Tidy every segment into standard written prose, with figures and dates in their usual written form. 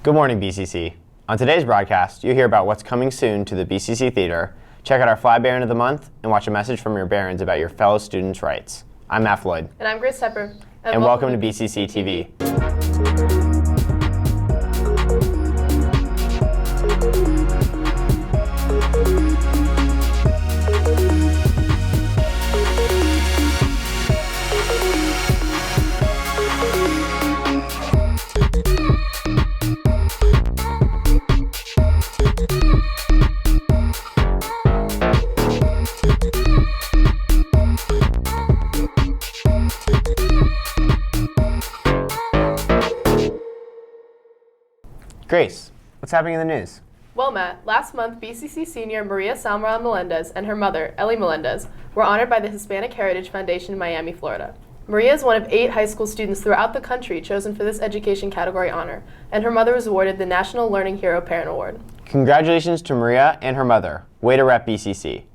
Good morning, BCC. On today's broadcast, you'll hear about what's coming soon to the BCC Theater, check out our Fly Baron of the Month, and watch a message from your Barons about your fellow students' rights. I'm Matt Floyd. And I'm Grace Tepper. And welcome to B-CCTV. Grace, what's happening in the news? Well, Matt, last month, BCC senior Maria Salmara Melendez and her mother, Ellie Melendez, were honored by the Hispanic Heritage Foundation in Miami, Florida. Maria is one of 8 high school students throughout the country chosen for this education category honor, and her mother was awarded the National Learning Hero Parent Award. Congratulations to Maria and her mother. Way to rep BCC.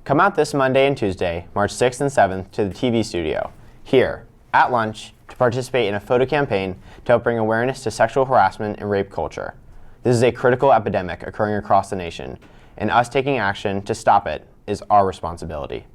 Come out this Monday and Tuesday, March 6th and 7th, to the TV studio, here, at lunch, to participate in a photo campaign to help bring awareness to sexual harassment and rape culture. This is a critical epidemic occurring across the nation, and us taking action to stop it is our responsibility.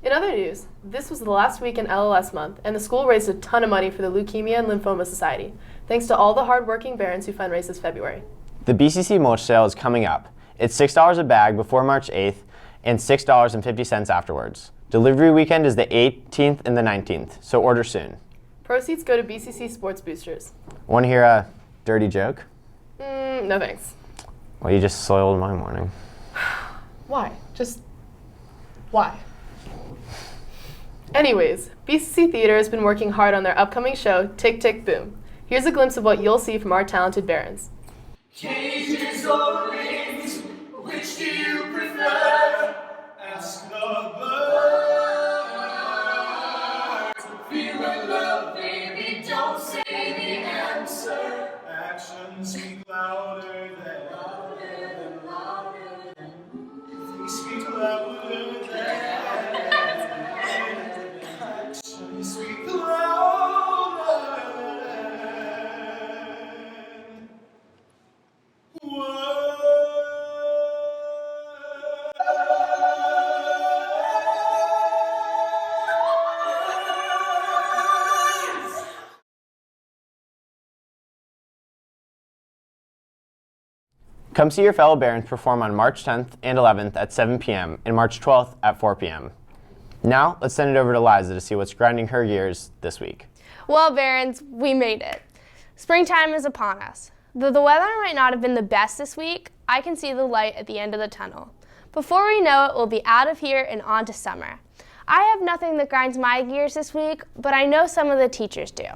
In other news, this was the last week in LLS month, and the school raised a ton of money for the Leukemia and Lymphoma Society, thanks to all the hard-working Barons who fundraised this February. The BCC mulch sale is coming up. It's $6 a bag before March 8th and $6.50 afterwards. Delivery weekend is the 18th and the 19th, so order soon. Proceeds go to BCC Sports Boosters. Want to hear a dirty joke? No thanks. Well, you just soiled my morning. Why? Why? Anyways, BCC Theater has been working hard on their upcoming show, Tick, Tick, Boom. Here's a glimpse of what you'll see from our talented Barons. Cages or rings, which do you prefer? Ask the birds. Feeling love, baby, don't say the answer. Actions speak louder than they speak louder than actions speak louder than words. Come see your fellow Barons perform on March 10th and 11th at 7 p.m. and March 12th at 4 p.m. Now, let's send it over to Liza to see what's grinding her gears this week. Well, Barons, we made it. Springtime is upon us. Though the weather might not have been the best this week, I can see the light at the end of the tunnel. Before we know it, we'll be out of here and on to summer. I have nothing that grinds my gears this week, but I know some of the teachers do.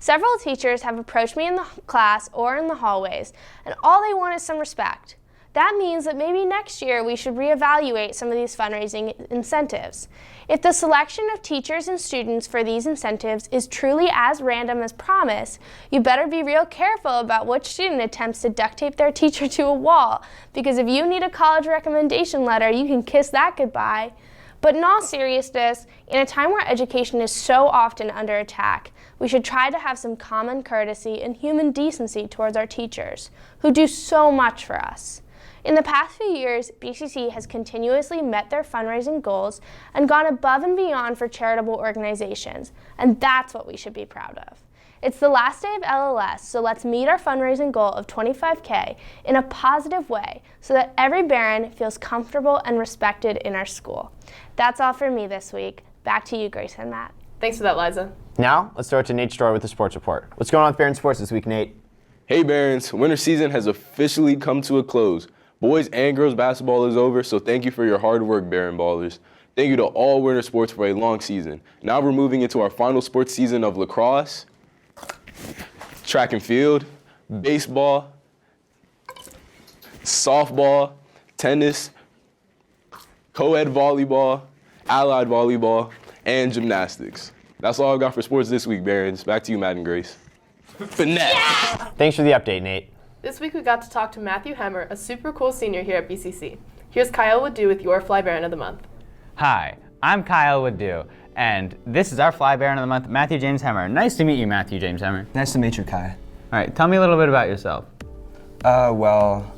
Several teachers have approached me in the class or in the hallways, and all they want is some respect. That means that maybe next year we should reevaluate some of these fundraising incentives. If the selection of teachers and students for these incentives is truly as random as promised, you better be real careful about which student attempts to duct tape their teacher to a wall, because if you need a college recommendation letter, you can kiss that goodbye. But in all seriousness, in a time where education is so often under attack, we should try to have some common courtesy and human decency towards our teachers, who do so much for us. In the past few years, BCC has continuously met their fundraising goals and gone above and beyond for charitable organizations, and that's what we should be proud of. It's the last day of LLS, so let's meet our fundraising goal of $25K in a positive way so that every Baron feels comfortable and respected in our school. That's all for me this week. Back to you, Grace and Matt. Thanks for that, Liza. Now, let's throw it to Nate Story with the sports report. What's going on with Baron Sports this week, Nate? Hey Barons, winter season has officially come to a close. Boys and girls basketball is over, so thank you for your hard work, Baron Ballers. Thank you to all winter sports for a long season. Now we're moving into our final sports season of lacrosse, track and field, baseball, softball, tennis, co-ed volleyball, allied volleyball, and gymnastics. That's all I've got for sports this week, Barons. Back to you, Matt and Grace. Finesse! Thanks for the update, Nate. This week we got to talk to Matthew Hemmer, a super cool senior here at BCC. Here's Kyle Woodoo with your Fly Baron of the Month. Hi, I'm Kyle Woodoo, and this is our Fly Baron of the Month, Matthew James Hemmer. Nice to meet you, Matthew James Hemmer. Nice to meet you, Kai. All right, tell me a little bit about yourself. Well,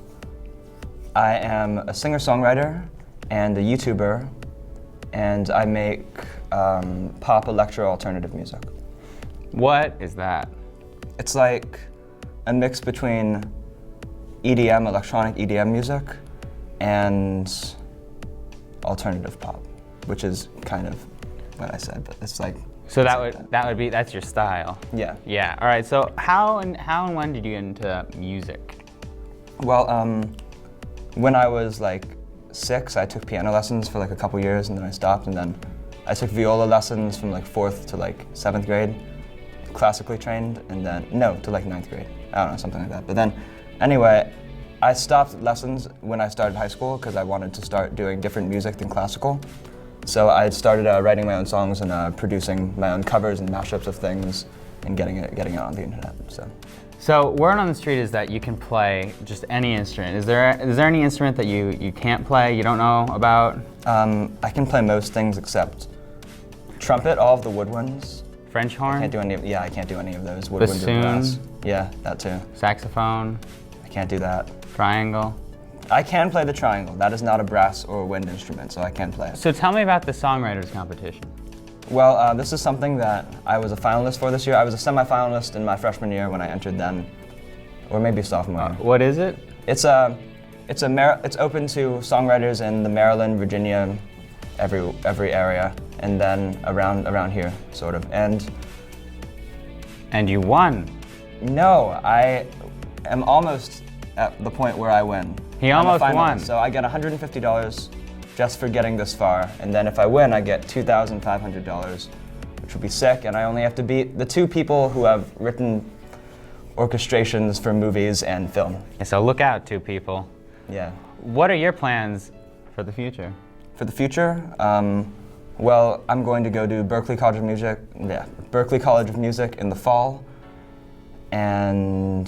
I am a singer-songwriter and a YouTuber, and I make pop electro alternative music. What is that? It's like a mix between EDM, electronic EDM music, and alternative pop, which is kind of what I said, but it's like. So that's your style. Yeah. Yeah. All right. So how and when did you get into music? Well, when I was like 6, I took piano lessons for like a couple years, and then I stopped, and then I took viola lessons from like 4th to like 7th grade, classically trained, and then, no, to like 9th grade. I don't know, something like that. But then, anyway, I stopped lessons when I started high school because I wanted to start doing different music than classical. So I started writing my own songs and producing my own covers and mashups of things and getting it on the internet. So word on the street is that you can play just any instrument. Is there any instrument that you can't play, you don't know about? I can play most things except trumpet, all of the wood ones. French horn? I can't do any of those. Woodwinds or brass. Yeah, that too. Saxophone? I can't do that. Triangle? I can play the triangle. That is not a brass or a wind instrument, so I can play it. So tell me about the songwriters competition. Well, this is something that I was a finalist for this year. I was a semi-finalist in my freshman year when I entered then, or maybe sophomore year. What is it? It's open to songwriters in the Maryland, Virginia, every area, and then around here, sort of. And you won. No, I am almost at the point where I win. He almost won. So I get $150 just for getting this far, and then if I win, I get $2,500, which would be sick, and I only have to beat the 2 people who have written orchestrations for movies and film. So look out, 2 people. Yeah. What are your plans for the future? For the future, well, I'm going to go to Berklee College of Music in the fall, and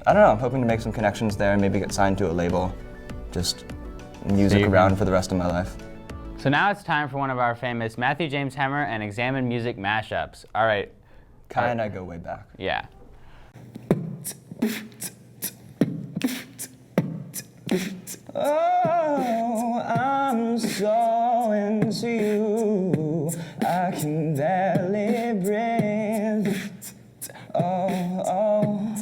I don't know, I'm hoping to make some connections there, maybe get signed to a label, just music around for the rest of my life. So now it's time for one of our famous Matthew James Hemmer and Examine music mashups. All right. Kai and I go way back. Yeah. Oh, I'm so into you, I can barely breathe. Oh,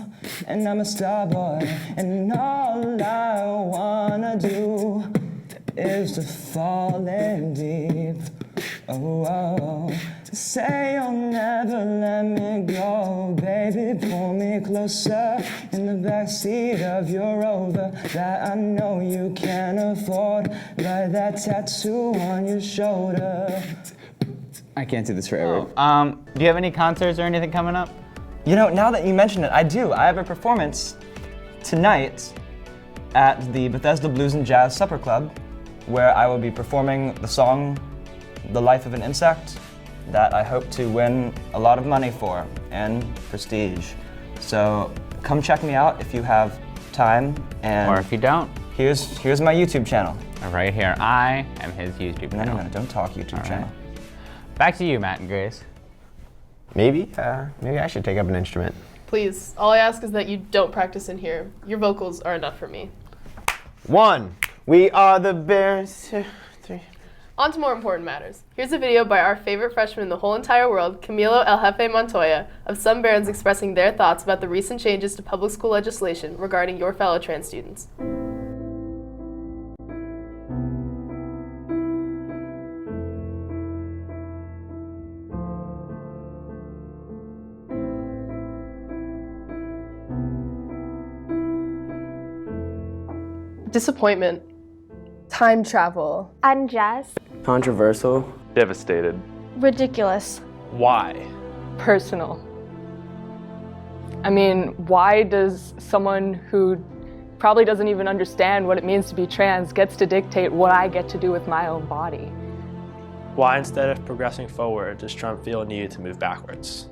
and I'm a star boy, and all I wanna do is to fall in deep. Oh, say you'll never let me go, baby, pull me closer in the backseat of your Rover that I know you can't afford, like that tattoo on your shoulder. I can't do this forever. Do you have any concerts or anything coming up? You know, now that you mention it, I do. I have a performance tonight at the Bethesda Blues and Jazz Supper Club, where I will be performing the song The Life of an Insect that I hope to win a lot of money for and prestige. So come check me out if you have time. And or if you don't. Here's my YouTube channel. Right here. I am his YouTube channel. No, don't talk YouTube channel. Back to you, Matt and Grace. Maybe I should take up an instrument. Please, all I ask is that you don't practice in here. Your vocals are enough for me. 1, we are the Bears. 2, 3. On to more important matters. Here's a video by our favorite freshman in the whole entire world, Camilo El Jefe Montoya, of some Barons expressing their thoughts about the recent changes to public school legislation regarding your fellow trans students. Disappointment. Time travel. Unjust. Controversial. Devastated. Ridiculous. Why? Personal. I mean, why does someone who probably doesn't even understand what it means to be trans gets to dictate what I get to do with my own body? Why, instead of progressing forward, does Trump feel a need to move backwards?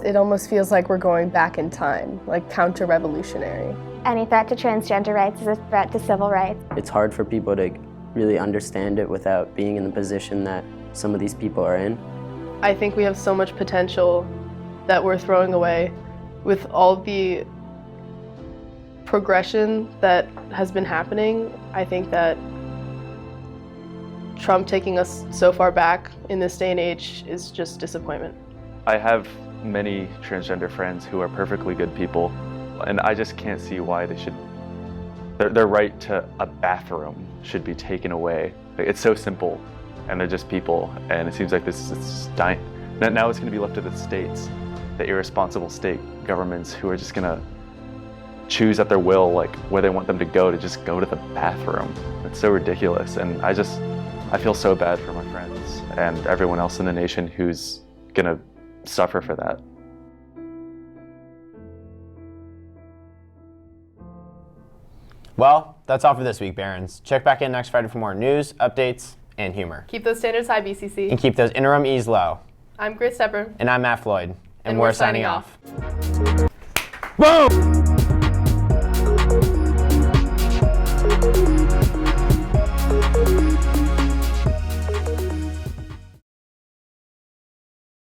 It almost feels like we're going back in time, like counter-revolutionary. Any threat to transgender rights is a threat to civil rights. It's hard for people to really understand it without being in the position that some of these people are in. I think we have so much potential that we're throwing away with all the progression that has been happening. I think that Trump taking us so far back in this day and age is just disappointment. I have many transgender friends who are perfectly good people, and I just can't see why they should, their right to a bathroom should be taken away. It's so simple, and they're just people, and it seems like this is dying. Now it's going to be left to the states, the irresponsible state governments who are just going to choose at their will like where they want them to just go to the bathroom. It's so ridiculous, and I feel so bad for my friends and everyone else in the nation who's going to suffer for that. Well, that's all for this week, Barons. Check back in next Friday for more news, updates, and humor. Keep those standards high, BCC. And keep those interim E's low. I'm Grace Tepper. And I'm Matt Floyd. And we're signing off. Boom!